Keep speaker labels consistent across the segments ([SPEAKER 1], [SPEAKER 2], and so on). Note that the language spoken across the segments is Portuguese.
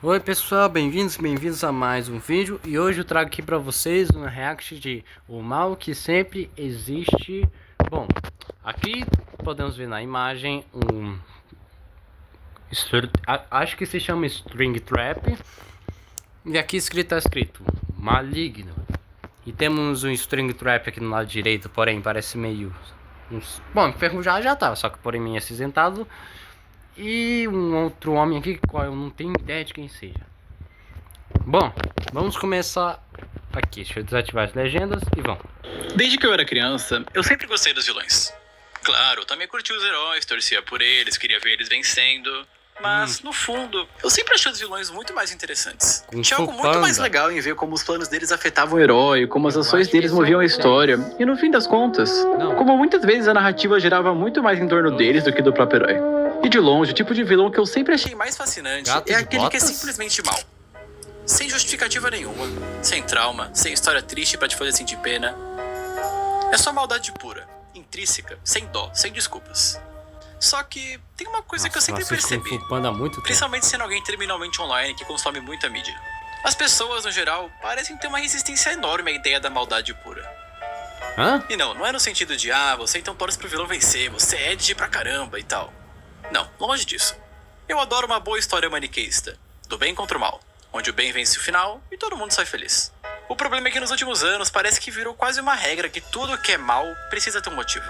[SPEAKER 1] Oi pessoal, bem-vindos a mais um vídeo. E hoje eu trago aqui para vocês uma react de O Mal Que Sempre Existe. Bom, aqui podemos ver na imagem acho que se chama String Trap. E aqui está escrito Maligno. E temos um String Trap aqui no lado direito, porém parece meio... Bom, enferrujado já tá, só que porém meio acinzentado. E um outro homem aqui, qual eu não tenho ideia de quem seja. Bom, vamos começar aqui. Deixa eu desativar as legendas e vamos.
[SPEAKER 2] Desde que eu era criança, eu sempre gostei dos vilões. Claro, eu também curti os heróis, torcia por eles, queria ver eles vencendo. Mas, no fundo, eu sempre achei os vilões muito mais interessantes. Tinha algo muito mais legal em ver como os planos deles afetavam o herói, como as ações deles moviam a história. E no fim das contas, como muitas vezes a narrativa girava muito mais em torno deles do que do próprio herói. E de longe, o tipo de vilão que eu sempre achei mais fascinante é aquele que é simplesmente mau. Sem justificativa nenhuma, sem trauma, sem história triste pra te fazer sentir pena. É só maldade pura, intrínseca, sem dó, sem desculpas. Só que tem uma coisa que eu sempre percebi, principalmente sendo alguém terminalmente online que consome muita mídia. As pessoas, no geral, parecem ter uma resistência enorme à ideia da maldade pura.
[SPEAKER 1] Hã?
[SPEAKER 2] E não é no sentido de, você então torce pro vilão vencer, você é edgy pra caramba e tal. Não, longe disso. Eu adoro uma boa história maniqueísta, do bem contra o mal, onde o bem vence o final e todo mundo sai feliz. O problema é que nos últimos anos parece que virou quase uma regra que tudo que é mal precisa ter um motivo.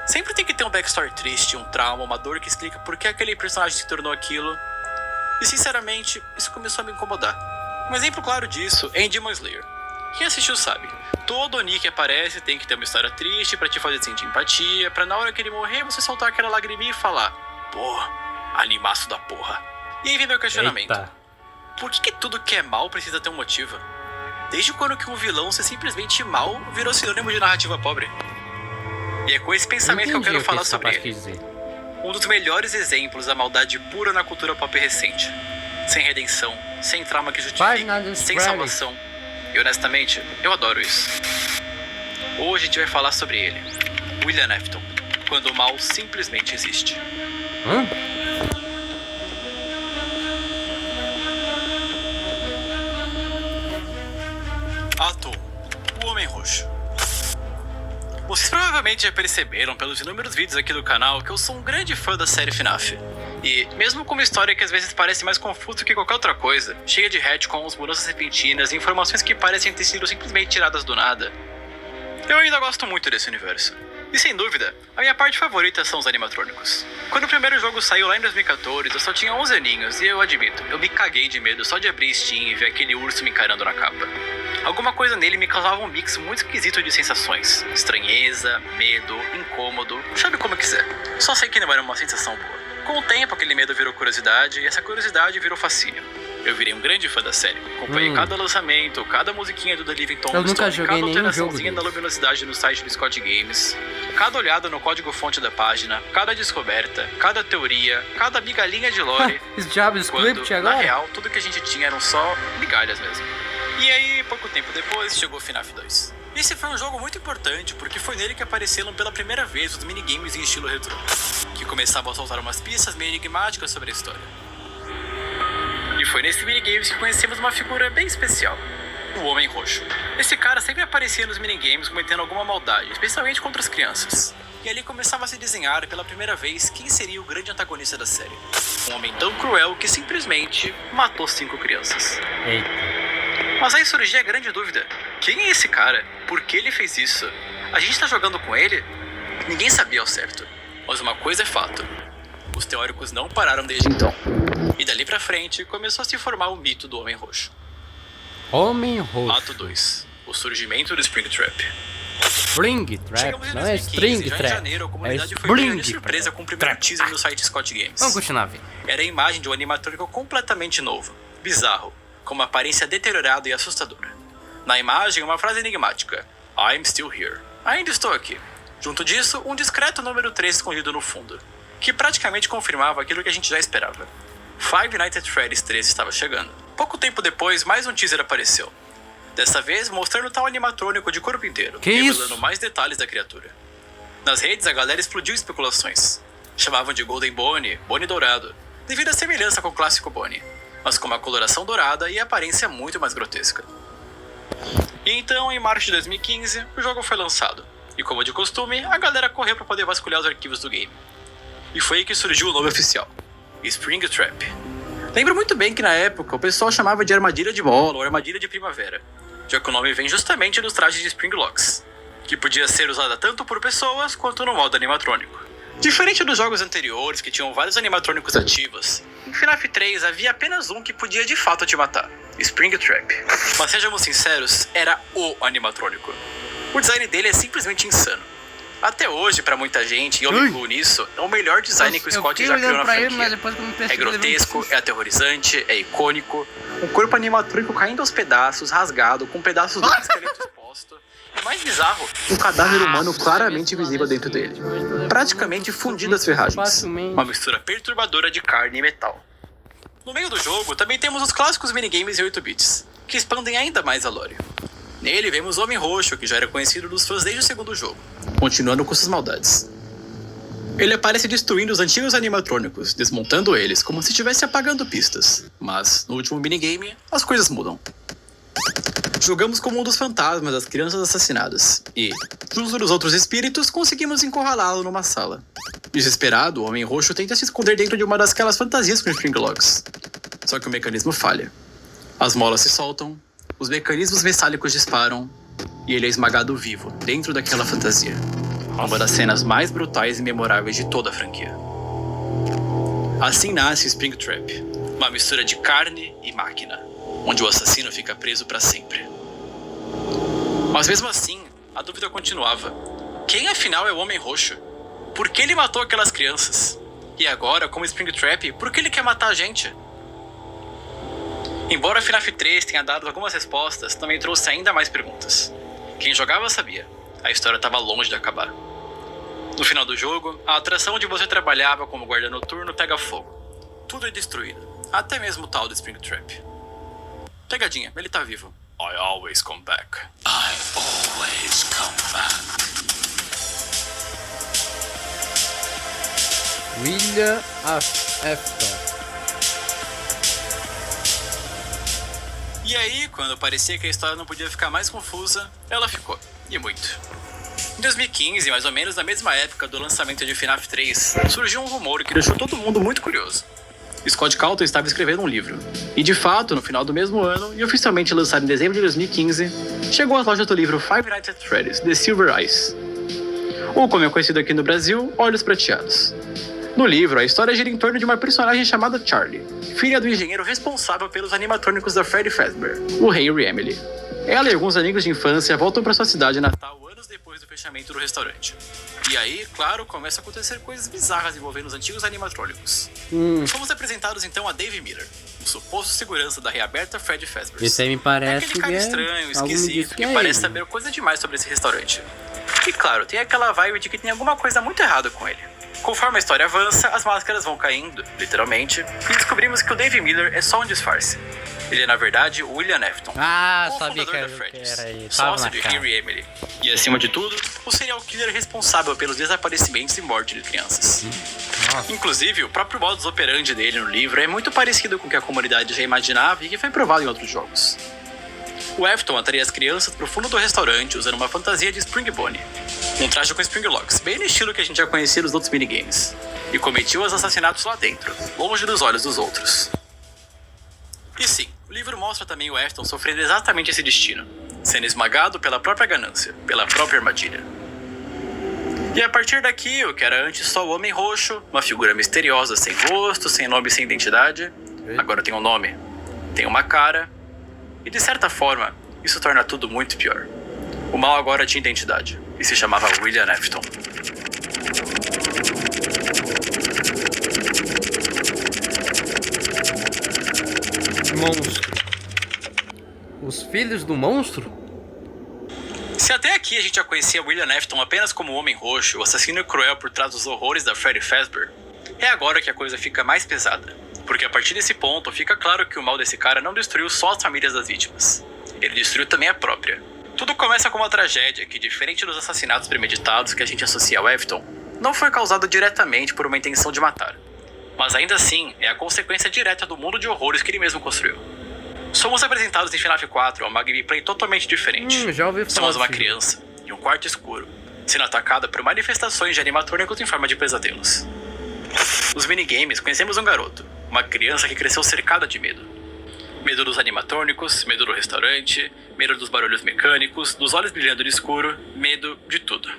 [SPEAKER 2] Sempre tem que ter um backstory triste, um trauma, uma dor que explica por que aquele personagem se tornou aquilo. E sinceramente, isso começou a me incomodar. Um exemplo claro disso é em Demon Slayer. Quem assistiu sabe, todo Oni que aparece tem que ter uma história triste pra te fazer sentir empatia, pra na hora que ele morrer você soltar aquela lagriminha e falar: pô, animaço da porra. E aí vem meu questionamento.
[SPEAKER 1] Eita.
[SPEAKER 2] Por que tudo que é mal precisa ter um motivo? Desde quando que um vilão ser simplesmente mal virou sinônimo de narrativa pobre? E é com esse pensamento que eu quero falar sobre ele. Um dos melhores exemplos da maldade pura na cultura pop recente. Sem redenção, sem trauma que justifique, sem salvação. E honestamente, eu adoro isso. Hoje a gente vai falar sobre ele, William Afton, quando o mal simplesmente existe. Ato 1, o Homem Roxo. Vocês provavelmente já perceberam pelos inúmeros vídeos aqui do canal que eu sou um grande fã da série FNAF. E, mesmo com uma história que às vezes parece mais confusa que qualquer outra coisa, cheia de retcons, mudanças repentinas e informações que parecem ter sido simplesmente tiradas do nada, eu ainda gosto muito desse universo. E sem dúvida, a minha parte favorita são os animatrônicos. Quando o primeiro jogo saiu lá em 2014, eu só tinha 11 aninhos e eu admito, eu me caguei de medo só de abrir Steam e ver aquele urso me encarando na capa. Alguma coisa nele me causava um mix muito esquisito de sensações. Estranheza, medo, incômodo, chame como quiser. Só sei que não era uma sensação boa. Com o tempo, aquele medo virou curiosidade e essa curiosidade virou fascínio. Eu virei um grande fã da série. Acompanhei cada lançamento, cada musiquinha do The Living Tombstone, cada alteraçãozinha da luminosidade no site do Scott Games, cada olhada no código-fonte da página, cada descoberta, cada teoria, cada migalhinha de lore.
[SPEAKER 1] JavaScript agora?
[SPEAKER 2] Na real, tudo que a gente tinha eram só migalhas mesmo. E aí, pouco tempo depois, chegou o FNAF 2. Esse foi um jogo muito importante, porque foi nele que apareceram pela primeira vez os minigames em estilo retrô, que começavam a soltar umas pistas meio enigmáticas sobre a história. E foi nesse minigames que conhecemos uma figura bem especial, o Homem Roxo. Esse cara sempre aparecia nos minigames cometendo alguma maldade, especialmente contra as crianças. E ali começava a se desenhar pela primeira vez quem seria o grande antagonista da série. Um homem tão cruel que simplesmente matou 5 crianças.
[SPEAKER 1] Eita.
[SPEAKER 2] Mas aí surgia a grande dúvida. Quem é esse cara? Por que ele fez isso? A gente tá jogando com ele? Ninguém sabia ao certo. Mas uma coisa é fato. Os teóricos não pararam desde então. E dali pra frente, começou a se formar o mito do Homem Roxo.
[SPEAKER 1] Homem Roxo.
[SPEAKER 2] Ato 2. O surgimento do Spring Trap.
[SPEAKER 1] Spring Trap, não é String Trap.
[SPEAKER 2] Em janeiro, a comunidade foi pega de surpresa com o primeiro teaser no site Scott Games.
[SPEAKER 1] Vamos continuar vendo.
[SPEAKER 2] Era a imagem de um animatrônico completamente novo, bizarro, com uma aparência deteriorada e assustadora. Na imagem, uma frase enigmática: I'm still here. Ainda estou aqui. Junto disso, um discreto número 3 escondido no fundo, que praticamente confirmava aquilo que a gente já esperava. Five Nights at Freddy's 3 estava chegando. Pouco tempo depois, mais um teaser apareceu. Dessa vez, mostrando tal animatrônico de corpo inteiro, revelando mais detalhes da criatura. Nas redes, a galera explodiu especulações. Chamavam de Golden Bonnie, Bonnie Dourado, devido à semelhança com o clássico Bonnie. mas com uma coloração dourada e aparência muito mais grotesca. E então, em março de 2015, o jogo foi lançado, e como de costume, a galera correu para poder vasculhar os arquivos do game. E foi aí que surgiu o nome oficial, Springtrap. Lembro muito bem que na época o pessoal chamava de armadilha de bola ou armadilha de primavera, já que o nome vem justamente dos trajes de Springlocks, que podia ser usada tanto por pessoas quanto no modo animatrônico. Diferente dos jogos anteriores que tinham vários animatrônicos ativos, em FNAF 3 havia apenas um que podia de fato te matar, Springtrap. Mas sejamos sinceros, era o animatrônico. O design dele é simplesmente insano. Até hoje, pra muita gente, e eu me incluo nisso, é o melhor design que o Scott já criou na franquia. É grotesco, é aterrorizante, é icônico. Um corpo animatrônico caindo aos pedaços, rasgado, com pedaços do esqueleto exposto. E mais bizarro, um cadáver humano claramente visível dentro dele. Praticamente fundido às ferragens. Uma mistura perturbadora de carne e metal. No meio do jogo, também temos os clássicos minigames em 8 bits, que expandem ainda mais a lore. Nele vemos o Homem Roxo, que já era conhecido dos fãs desde o segundo jogo, continuando com suas maldades. Ele aparece destruindo os antigos animatrônicos, desmontando eles como se estivesse apagando pistas. Mas, no último minigame, as coisas mudam. Jogamos como um dos fantasmas das crianças assassinadas, e, junto dos outros espíritos, conseguimos encurralá-lo numa sala. Desesperado, o Homem Roxo tenta se esconder dentro de uma daquelas fantasias com Springlocks. Só que o mecanismo falha. As molas se soltam, os mecanismos metálicos disparam, e ele é esmagado vivo, dentro daquela fantasia. Uma das cenas mais brutais e memoráveis de toda a franquia. Assim nasce Springtrap, uma mistura de carne e máquina, onde o assassino fica preso para sempre. Mas mesmo assim, a dúvida continuava. Quem afinal é o Homem Roxo? Por que ele matou aquelas crianças? E agora, como Springtrap, por que ele quer matar a gente? Embora FNAF 3 tenha dado algumas respostas, também trouxe ainda mais perguntas. Quem jogava sabia, a história estava longe de acabar. No final do jogo, a atração onde você trabalhava como guarda noturno pega fogo. Tudo é destruído, até mesmo o tal do Springtrap. Pegadinha, ele tá vivo. I always come back. I always come back.
[SPEAKER 1] William Afton.
[SPEAKER 2] E aí, quando parecia que a história não podia ficar mais confusa, ela ficou. E muito. Em 2015, mais ou menos na mesma época do lançamento de FNAF 3, surgiu um rumor que deixou todo mundo muito curioso. Scott Calton estava escrevendo um livro. E de fato, no final do mesmo ano, e oficialmente lançado em dezembro de 2015, chegou às lojas do livro Five Nights at Freddy's, The Silver Eyes. Ou como é conhecido aqui no Brasil, Olhos Prateados. No livro, a história gira em torno de uma personagem chamada Charlie, filha do engenheiro responsável pelos animatrônicos da Freddy Fazbear, o Henry Emily. Ela e alguns amigos de infância voltam para sua cidade natal anos depois do fechamento do restaurante. E aí, claro, começam a acontecer coisas bizarras envolvendo os antigos animatrônicos. Fomos apresentados então a Dave Miller, o suposto segurança da reaberta Freddy Fazbear.
[SPEAKER 1] Esse aí me parece
[SPEAKER 2] aquele cara
[SPEAKER 1] que
[SPEAKER 2] estranho, esquisito, que parece saber coisa demais sobre esse restaurante. E claro, tem aquela vibe de que tem alguma coisa muito errada com ele. Conforme a história avança, as máscaras vão caindo, literalmente, e descobrimos que o Dave Miller é só um disfarce. Ele é, na verdade, o William Afton,
[SPEAKER 1] sabia
[SPEAKER 2] fundador
[SPEAKER 1] que
[SPEAKER 2] da Freddy's,
[SPEAKER 1] era aí.
[SPEAKER 2] sócio de Henry Emily. E, acima de tudo, o serial killer responsável pelos desaparecimentos e morte de crianças.
[SPEAKER 1] Nossa.
[SPEAKER 2] Inclusive, o próprio modus operandi dele no livro é muito parecido com o que a comunidade já imaginava e que foi provado em outros jogos. O Afton atraía as crianças pro fundo do restaurante usando uma fantasia de Spring Bonnie, um traje com Springlocks, bem no estilo que a gente já conhecia nos outros minigames, e cometia os assassinatos lá dentro, longe dos olhos dos outros. E sim, o livro mostra também o Afton sofrendo exatamente esse destino, sendo esmagado pela própria ganância, pela própria armadilha. E a partir daqui, o que era antes só o Homem Roxo, uma figura misteriosa, sem rosto, sem nome e sem identidade, agora tem um nome, tem uma cara, e de certa forma, isso torna tudo muito pior. O mal agora tinha identidade, e se chamava William Afton.
[SPEAKER 1] Monstro. Os filhos do monstro?
[SPEAKER 2] Se até aqui a gente já conhecia William Afton apenas como o Homem Roxo, o assassino cruel por trás dos horrores da Freddy Fazbear, é agora que a coisa fica mais pesada. Porque a partir desse ponto fica claro que o mal desse cara não destruiu só as famílias das vítimas. Ele destruiu também a própria. Tudo começa com uma tragédia que, diferente dos assassinatos premeditados que a gente associa ao Afton, não foi causado diretamente por uma intenção de matar, mas ainda assim é a consequência direta do mundo de horrores que ele mesmo construiu. Somos apresentados em FNAF 4 a uma gameplay totalmente diferente.
[SPEAKER 1] Já ouvi falar
[SPEAKER 2] Somos uma
[SPEAKER 1] disso.
[SPEAKER 2] criança em um quarto escuro, sendo atacada por manifestações de animatrônicos em forma de pesadelos. Nos minigames, conhecemos um garoto, uma criança que cresceu cercada de medo. Medo dos animatrônicos, medo do restaurante, medo dos barulhos mecânicos, dos olhos brilhando no escuro, medo de tudo.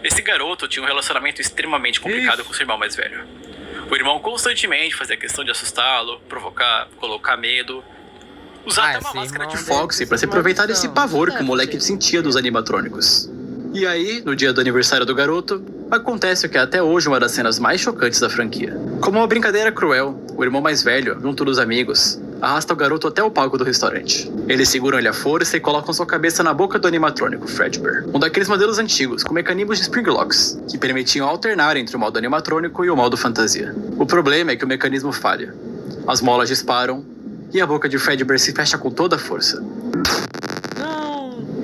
[SPEAKER 2] Esse garoto tinha um relacionamento extremamente complicado com seu irmão mais velho. O irmão constantemente fazia questão de assustá-lo, provocar, colocar medo, usar até uma máscara de Foxy para se aproveitar desse pavor que o moleque sentia dos animatrônicos. E aí, no dia do aniversário do garoto, acontece o que é até hoje uma das cenas mais chocantes da franquia. Como uma brincadeira cruel, o irmão mais velho, junto dos amigos, arrasta o garoto até o palco do restaurante. Eles seguram ele à força e colocam sua cabeça na boca do animatrônico Fredbear, um daqueles modelos antigos com mecanismos de spring locks, que permitiam alternar entre o modo animatrônico e o modo fantasia. O problema é que o mecanismo falha. As molas disparam e a boca de Fredbear se fecha com toda a força,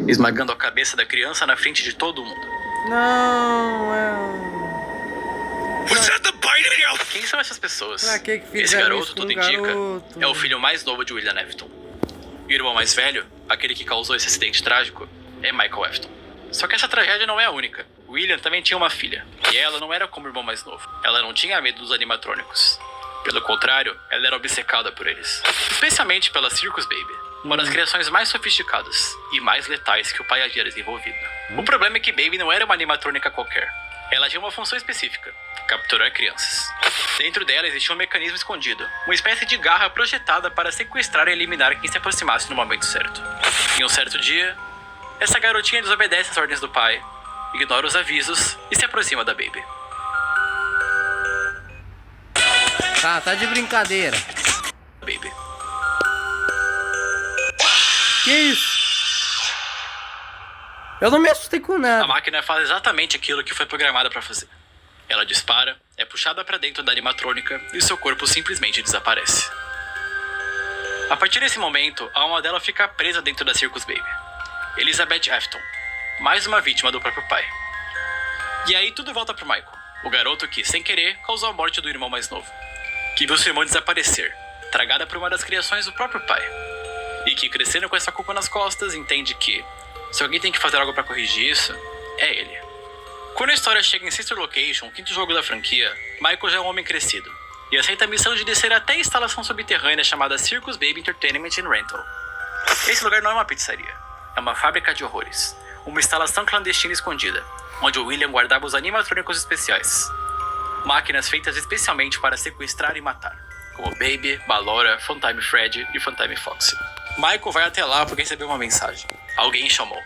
[SPEAKER 2] esmagando a cabeça da criança na frente de todo mundo. Quem são essas pessoas?
[SPEAKER 1] Pra que
[SPEAKER 2] Esse
[SPEAKER 1] fizeram
[SPEAKER 2] garoto,
[SPEAKER 1] isso com
[SPEAKER 2] tudo
[SPEAKER 1] um
[SPEAKER 2] indica,
[SPEAKER 1] garoto?
[SPEAKER 2] é o filho mais novo de William Afton. E o irmão mais velho, aquele que causou esse acidente trágico, é Michael Afton. Só que essa tragédia não é a única. William também tinha uma filha, e ela não era como o irmão mais novo. Ela não tinha medo dos animatrônicos. Pelo contrário, ela era obcecada por eles. Especialmente pela Circus Baby, uma das criações mais sofisticadas e mais letais que o pai havia desenvolvido. O problema é que Baby não era uma animatrônica qualquer. Ela tinha uma função específica: capturar crianças. Dentro dela existia um mecanismo escondido, uma espécie de garra projetada para sequestrar e eliminar quem se aproximasse no momento certo. Em um certo dia, essa garotinha desobedece às ordens do pai, ignora os avisos e se aproxima da Baby.
[SPEAKER 1] Tá de brincadeira.
[SPEAKER 2] Baby.
[SPEAKER 1] Que isso? Eu não me assustei com
[SPEAKER 2] A
[SPEAKER 1] nada.
[SPEAKER 2] máquina faz exatamente aquilo que foi programada para fazer. Ela dispara, é puxada para dentro da animatrônica e seu corpo simplesmente desaparece. A partir desse momento, a alma dela fica presa dentro da Circus Baby. Elizabeth Afton, mais uma vítima do próprio pai. E aí tudo volta pro Michael, o garoto que, sem querer, causou a morte do irmão mais novo, que viu seu irmão desaparecer, tragada por uma das criações do próprio pai, e que, crescendo com essa culpa nas costas, entende que, se alguém tem que fazer algo para corrigir isso, é ele. Quando a história chega em Sister Location, o quinto jogo da franquia, Michael já é um homem crescido, e aceita a missão de descer até a instalação subterrânea chamada Circus Baby Entertainment and Rental. Esse lugar não é uma pizzaria, é uma fábrica de horrores, uma instalação clandestina escondida, onde o William guardava os animatrônicos especiais. Máquinas feitas especialmente para sequestrar e matar, como Baby, Ballora, Funtime Fred e Funtime Foxy. Michael vai até lá porque recebeu uma mensagem. Alguém chamou.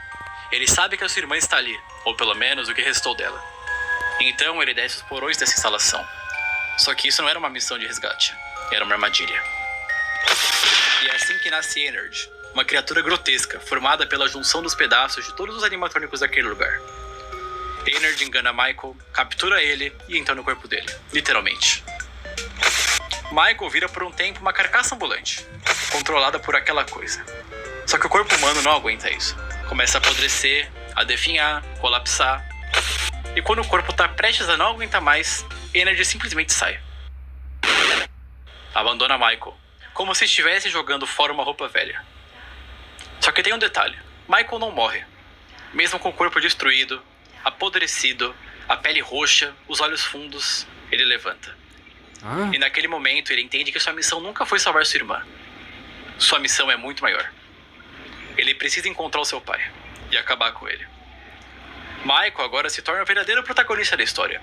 [SPEAKER 2] Ele sabe que a sua irmã está ali, ou pelo menos o que restou dela. Então ele desce os porões dessa instalação. Só que isso não era uma missão de resgate, era uma armadilha. E é assim que nasce Energy, uma criatura grotesca, formada pela junção dos pedaços de todos os animatrônicos daquele lugar. Energy engana Michael, captura ele e entra no corpo dele, literalmente. Michael vira por um tempo uma carcaça ambulante, controlada por aquela coisa. Só que o corpo humano não aguenta isso. Começa a apodrecer, a definhar, colapsar. E quando o corpo tá prestes a não aguentar mais, Energy simplesmente sai. Abandona Michael, como se estivesse jogando fora uma roupa velha. Só que tem um detalhe: Michael não morre. Mesmo com o corpo destruído, apodrecido, a pele roxa, os olhos fundos, ele levanta. E naquele momento ele entende que sua missão nunca foi salvar sua irmã. Sua missão é muito maior. Ele precisa encontrar o seu pai e acabar com ele. Michael agora se torna o verdadeiro protagonista da história.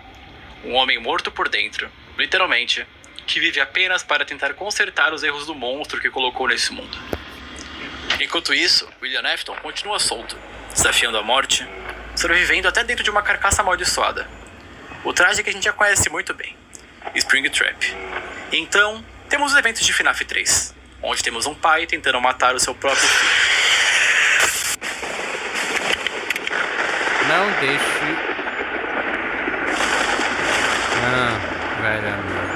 [SPEAKER 2] Um homem morto por dentro, literalmente, que vive apenas para tentar consertar os erros do monstro que colocou nesse mundo. Enquanto isso, William Afton continua solto, desafiando a morte, sobrevivendo até dentro de uma carcaça amaldiçoada. O traje que a gente já conhece muito bem, Springtrap. Então, temos os eventos de FNAF 3, onde temos um pai tentando matar o seu próprio filho.
[SPEAKER 1] Não deixe... velho.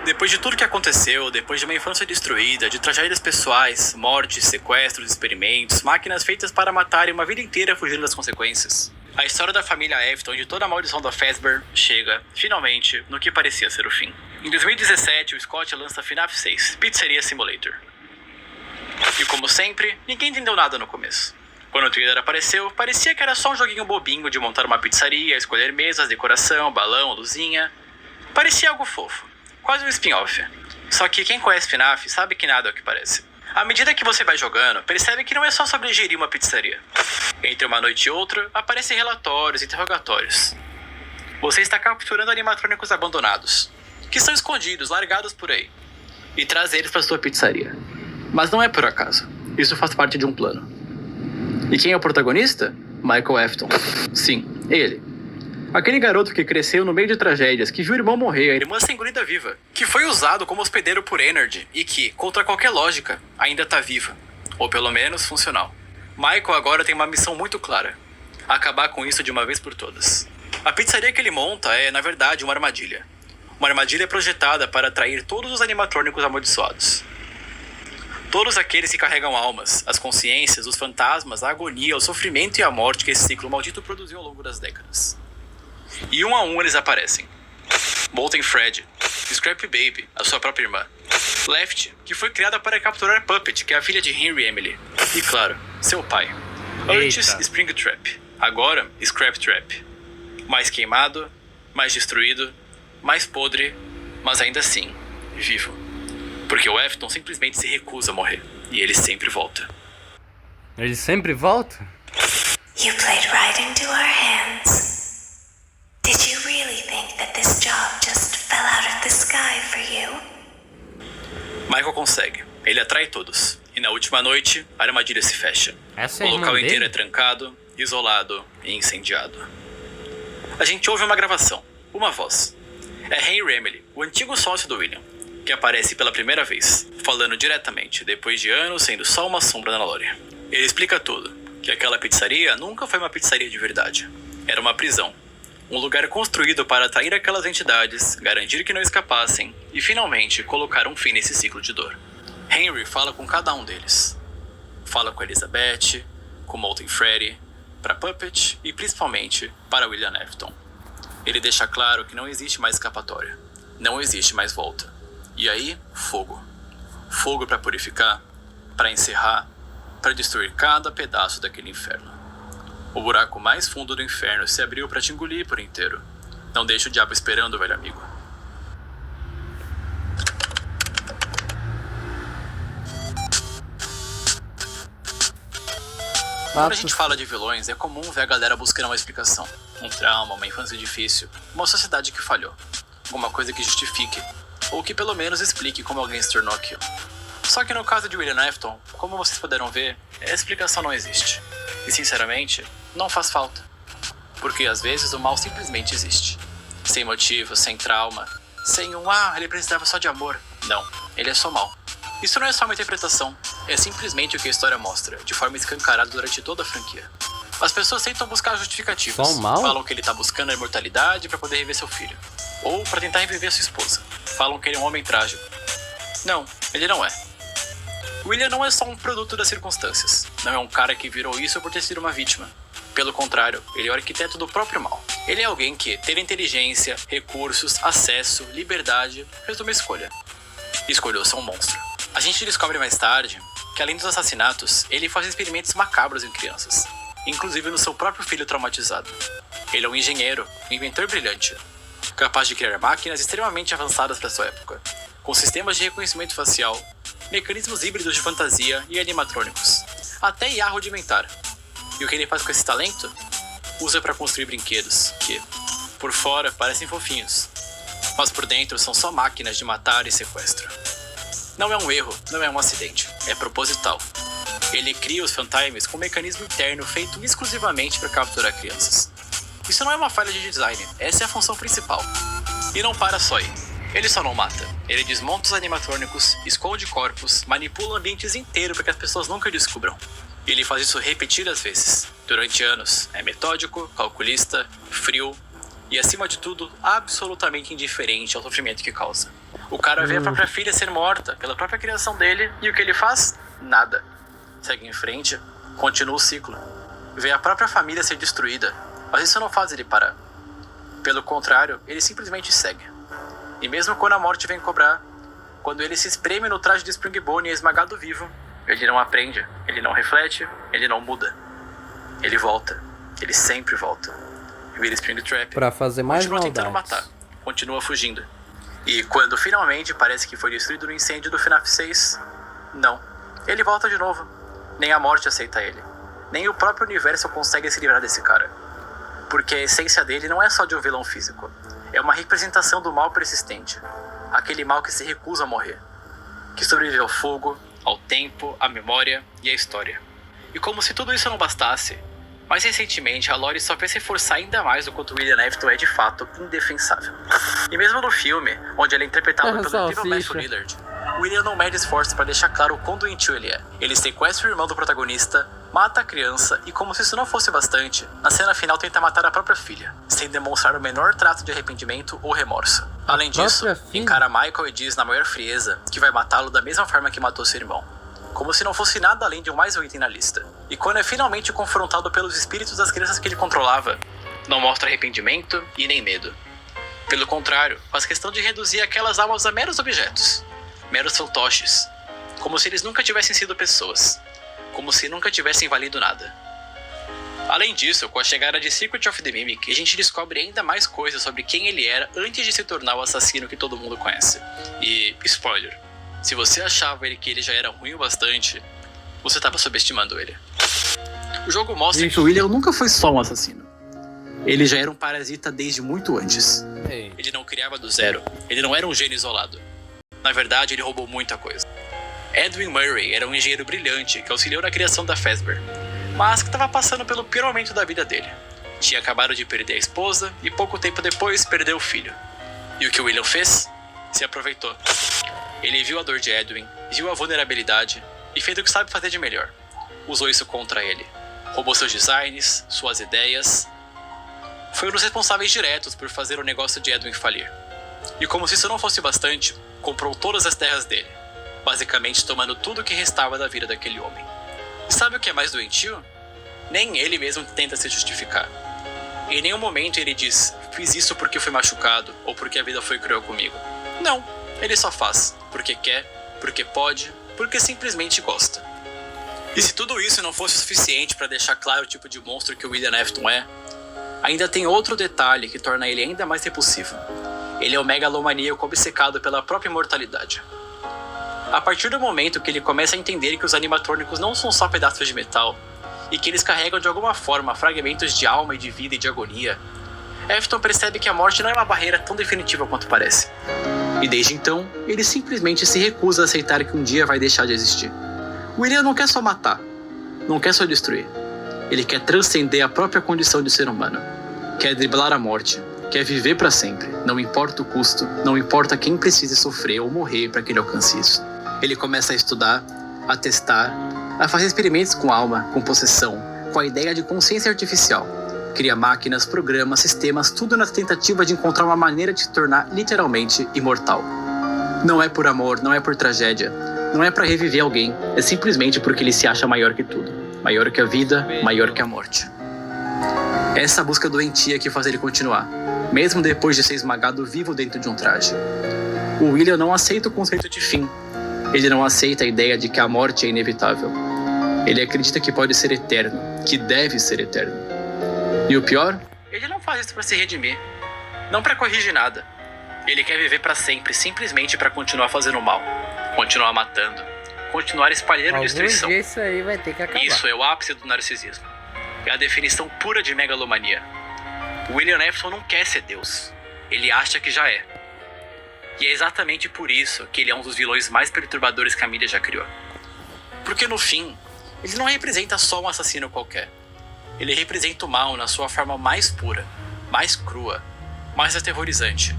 [SPEAKER 2] Depois de tudo que aconteceu, depois de uma infância destruída, de tragédias pessoais, mortes, sequestros, experimentos, máquinas feitas para matar e uma vida inteira fugindo das consequências, A história da família Afton e de toda a maldição da Fazbear chega, finalmente, no que parecia ser o fim. Em 2017, o Scott lança FNAF 6, Pizzeria Simulator. E como sempre, ninguém entendeu nada no começo. Quando o trailer apareceu, parecia que era só um joguinho bobinho de montar uma pizzaria, escolher mesas, decoração, balão, luzinha. Parecia algo fofo, quase um spin-off. Só que quem conhece FNAF sabe que nada é o que parece. À medida que você vai jogando, percebe que não é só sobre gerir uma pizzaria. Entre uma noite e outra, aparecem relatórios e interrogatórios. Você está capturando animatrônicos abandonados, que são escondidos, largados por aí, e traz eles para sua pizzaria. Mas não é por acaso. Isso faz parte de um plano. E quem é o protagonista? Michael Afton. Sim, ele. Aquele garoto que cresceu no meio de tragédias, que viu o irmão morrer, a irmã ser engolida viva, que foi usado como hospedeiro por Ennard e que, contra qualquer lógica, ainda tá viva. Ou pelo menos funcional. Michael agora tem uma missão muito clara. Acabar com isso de uma vez por todas. A pizzaria que ele monta é, na verdade, uma armadilha. Uma armadilha projetada para atrair todos os animatrônicos amaldiçoados. Todos aqueles que carregam almas, as consciências, os fantasmas, a agonia, o sofrimento e a morte que esse ciclo maldito produziu ao longo das décadas. E um a um eles aparecem. Molten Fred, Scrap Baby, a sua própria irmã. Left, que foi criada para capturar Puppet, que é a filha de Henry e Emily. E claro, seu pai. Antes, Springtrap. Agora, Scrap Trap. Mais queimado, mais destruído, mais podre, mas ainda assim, vivo. Porque o Afton simplesmente se recusa a morrer. E ele sempre volta.
[SPEAKER 1] Ele sempre volta?
[SPEAKER 3] You played right into our hands. Did you really think that this job just fell out of the sky for you?
[SPEAKER 2] Michael consegue. Ele atrai todos. E na última noite, a armadilha se fecha.
[SPEAKER 1] Essa é
[SPEAKER 2] o
[SPEAKER 1] a irmã
[SPEAKER 2] local inteiro
[SPEAKER 1] dele?
[SPEAKER 2] é trancado, isolado e incendiado. A gente ouve uma gravação, uma voz. É Henry Emily, o antigo sócio do William, que aparece pela primeira vez, falando diretamente, depois de anos sendo só uma sombra na Lore. Ele explica tudo, que aquela pizzaria nunca foi uma pizzaria de verdade. Era uma prisão. Um lugar construído para atrair aquelas entidades, garantir que não escapassem e, finalmente, colocar um fim nesse ciclo de dor. Henry fala com cada um deles. Fala com Elizabeth, com Molten Freddy, para Puppet e, principalmente, para William Afton. Ele deixa claro que não existe mais escapatória. Não existe mais volta. E aí, fogo. Fogo para purificar, para encerrar, para destruir cada pedaço daquele inferno. O buraco mais fundo do inferno se abriu para te engolir por inteiro. Não deixe o diabo esperando, velho amigo. Quando a gente fala de vilões, é comum ver a galera buscando uma explicação. Um trauma, uma infância difícil, uma sociedade que falhou. Alguma coisa que justifique, ou que pelo menos explique como alguém se tornou aquilo. Só que no caso de William Afton, como vocês puderam ver, a explicação não existe. E sinceramente, não faz falta. Porque às vezes o mal simplesmente existe. Sem motivo, sem trauma, sem ele precisava só de amor. Não, ele é só mal. Isso não é só uma interpretação, é simplesmente o que a história mostra, de forma escancarada durante toda a franquia. As pessoas tentam buscar justificativas.
[SPEAKER 1] Só mal?
[SPEAKER 2] Falam que ele tá buscando a imortalidade para poder rever seu filho. Ou para tentar reviver sua esposa. Falam que ele é um homem trágico. Não, ele não é. William não é só um produto das circunstâncias. Não é um cara que virou isso por ter sido uma vítima. Pelo contrário, ele é o arquiteto do próprio mal. Ele é alguém que ter inteligência, recursos, acesso, liberdade, fez uma escolha. E escolheu ser um monstro. A gente descobre mais tarde que, além dos assassinatos, ele faz experimentos macabros em crianças, inclusive no seu próprio filho traumatizado. Ele é um engenheiro, um inventor brilhante, capaz de criar máquinas extremamente avançadas para sua época, com sistemas de reconhecimento facial, mecanismos híbridos de fantasia e animatrônicos, até IA rudimentar. E o que ele faz com esse talento? Usa para construir brinquedos que, por fora, parecem fofinhos, mas por dentro são só máquinas de matar e sequestro. Não é um erro, não é um acidente, é proposital. Ele cria os Fantimes com um mecanismo interno feito exclusivamente para capturar crianças. Isso não é uma falha de design, essa é a função principal. E não para só aí. Ele só não mata. Ele desmonta os animatrônicos, esconde corpos, manipula ambientes inteiros para que as pessoas nunca descubram. E ele faz isso repetidas vezes, durante anos. É metódico, calculista, frio e, acima de tudo, absolutamente indiferente ao sofrimento que causa. O cara vê a própria filha ser morta pela própria criação dele e o que ele faz? Nada. Segue em frente, continua o ciclo. Vê a própria família ser destruída, Mas isso não faz ele parar. Pelo contrário, ele simplesmente segue. E mesmo quando a morte vem cobrar, quando ele se espreme no traje de Springbone e é esmagado vivo, ele não aprende, ele não reflete, ele não muda. Ele volta. Ele sempre volta. Vira Springtrap.
[SPEAKER 1] Pra fazer mais
[SPEAKER 2] continua tentando
[SPEAKER 1] maldades.
[SPEAKER 2] matar. Continua fugindo. E quando finalmente parece que foi destruído no incêndio do FNAF 6, não. Ele volta de novo. Nem a morte aceita ele. Nem o próprio universo consegue se livrar desse cara. Porque a essência dele não é só de um vilão físico. É uma representação do mal persistente. Aquele mal que se recusa a morrer. Que sobrevive ao fogo, ao tempo, à memória e à história. E como se tudo isso não bastasse, mais recentemente a lore só fez reforçar ainda mais o quanto William Afton é de fato indefensável. E mesmo no filme, onde ele é interpretado pelo incrível Matthew Lillard, William não mede esforço para deixar claro o quão doentio ele é. Ele sequestra o irmão do protagonista, mata a criança e, como se isso não fosse bastante, na cena final tenta matar a própria filha, sem demonstrar o menor traço de arrependimento ou remorso. Além disso, encara Michael e diz na maior frieza que vai matá-lo da mesma forma que matou seu irmão. Como se não fosse nada além de mais um item na lista. E quando é finalmente confrontado pelos espíritos das crianças que ele controlava, não mostra arrependimento e nem medo. Pelo contrário, faz questão de reduzir aquelas almas a meros objetos, meros fantoches, como se eles nunca tivessem sido pessoas, como se nunca tivessem valido nada. Além disso, com a chegada de Secret of the Mimic, a gente descobre ainda mais coisas sobre quem ele era antes de se tornar o assassino que todo mundo conhece. E, spoiler, se você achava que ele já era ruim o bastante, você estava subestimando ele. O jogo mostra que o William nunca foi só um assassino. Ele já era um parasita desde muito antes. Ele não criava do zero. Ele não era um gênio isolado. Na verdade, ele roubou muita coisa. Edwin Murray era um engenheiro brilhante que auxiliou na criação da Fazbear, mas que estava passando pelo pior momento da vida dele. Tinha acabado de perder a esposa e pouco tempo depois perdeu o filho. E o que o William fez? Se aproveitou. Ele viu a dor de Edwin, viu a vulnerabilidade e fez o que sabe fazer de melhor. Usou isso contra ele. Roubou seus designs, suas ideias. Foi um dos responsáveis diretos por fazer o negócio de Edwin falir. E como se isso não fosse bastante, comprou todas as terras dele, basicamente tomando tudo o que restava da vida daquele homem. E sabe o que é mais doentio? Nem ele mesmo tenta se justificar. Em nenhum momento ele diz, fiz isso porque fui machucado ou porque a vida foi cruel comigo. Não, ele só faz, porque quer, porque pode, porque simplesmente gosta. E se tudo isso não fosse suficiente para deixar claro o tipo de monstro que o William Afton é, ainda tem outro detalhe que torna ele ainda mais repulsivo. Ele é um megalomaníaco obcecado pela própria imortalidade. A partir do momento que ele começa a entender que os animatrônicos não são só pedaços de metal, e que eles carregam de alguma forma fragmentos de alma e de vida e de agonia, Afton percebe que a morte não é uma barreira tão definitiva quanto parece. E desde então, ele simplesmente se recusa a aceitar que um dia vai deixar de existir. William não quer só matar, não quer só destruir. Ele quer transcender a própria condição de ser humano. Quer driblar a morte, quer viver para sempre, não importa o custo, não importa quem precise sofrer ou morrer para que ele alcance isso. Ele começa a estudar, a testar, a fazer experimentos com alma, com possessão, com a ideia de consciência artificial. Cria máquinas, programas, sistemas, tudo na tentativa de encontrar uma maneira de se tornar literalmente imortal. Não é por amor, não é por tragédia, não é para reviver alguém, é simplesmente porque ele se acha maior que tudo. Maior que a vida, maior que a morte. É essa busca doentia que faz ele continuar, mesmo depois de ser esmagado vivo dentro de um traje. O William não aceita o conceito de fim. Ele não aceita a ideia de que a morte é inevitável. Ele acredita que pode ser eterno, que deve ser eterno. E o pior? Ele não faz isso para se redimir, não para corrigir nada. Ele quer viver para sempre, simplesmente para continuar fazendo mal, continuar matando, continuar espalhando destruição.
[SPEAKER 1] Isso aí vai ter que acabar.
[SPEAKER 2] Isso é o ápice do narcisismo. É a definição pura de megalomania. William Afton não quer ser Deus. Ele acha que já é. E é exatamente por isso que ele é um dos vilões mais perturbadores que a mídia já criou. Porque no fim, ele não representa só um assassino qualquer. Ele representa o mal na sua forma mais pura, mais crua, mais aterrorizante.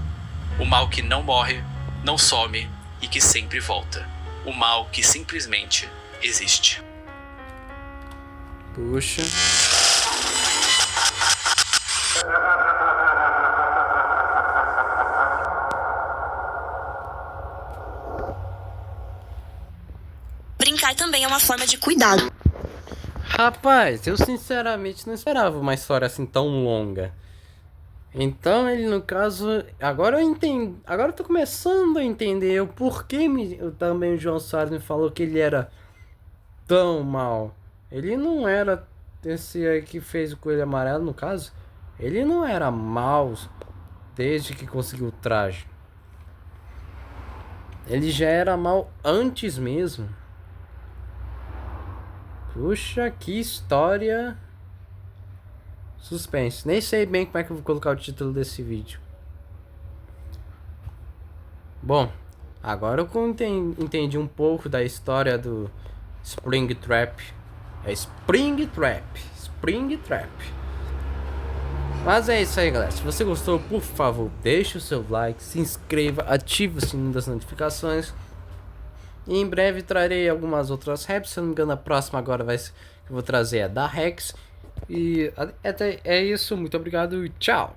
[SPEAKER 2] O mal que não morre, não some e que sempre volta. O mal que simplesmente existe.
[SPEAKER 1] Puxa.
[SPEAKER 4] Brincar também é uma forma de cuidado.
[SPEAKER 1] Rapaz, eu sinceramente não esperava uma história assim tão longa. Então ele, no caso, agora eu entendo, agora eu tô começando a entender o porquê também o João Soares me falou que ele era tão mal. Ele não era esse aí que fez o Coelho Amarelo, no caso. Ele não era mal desde que conseguiu o traje. Ele já era mal antes mesmo. Puxa, que história. Suspense. Nem sei bem como é que eu vou colocar o título desse vídeo. Bom, agora eu entendi um pouco da história do Spring Trap. É Spring Trap. Spring Trap. Mas é isso aí, galera. Se você gostou, por favor, deixe o seu like, se inscreva, ative o sininho das notificações. E em breve trarei algumas outras raps. Se eu não me engano, a próxima agora que eu vou trazer é da Rex. E até é isso. Muito obrigado e tchau.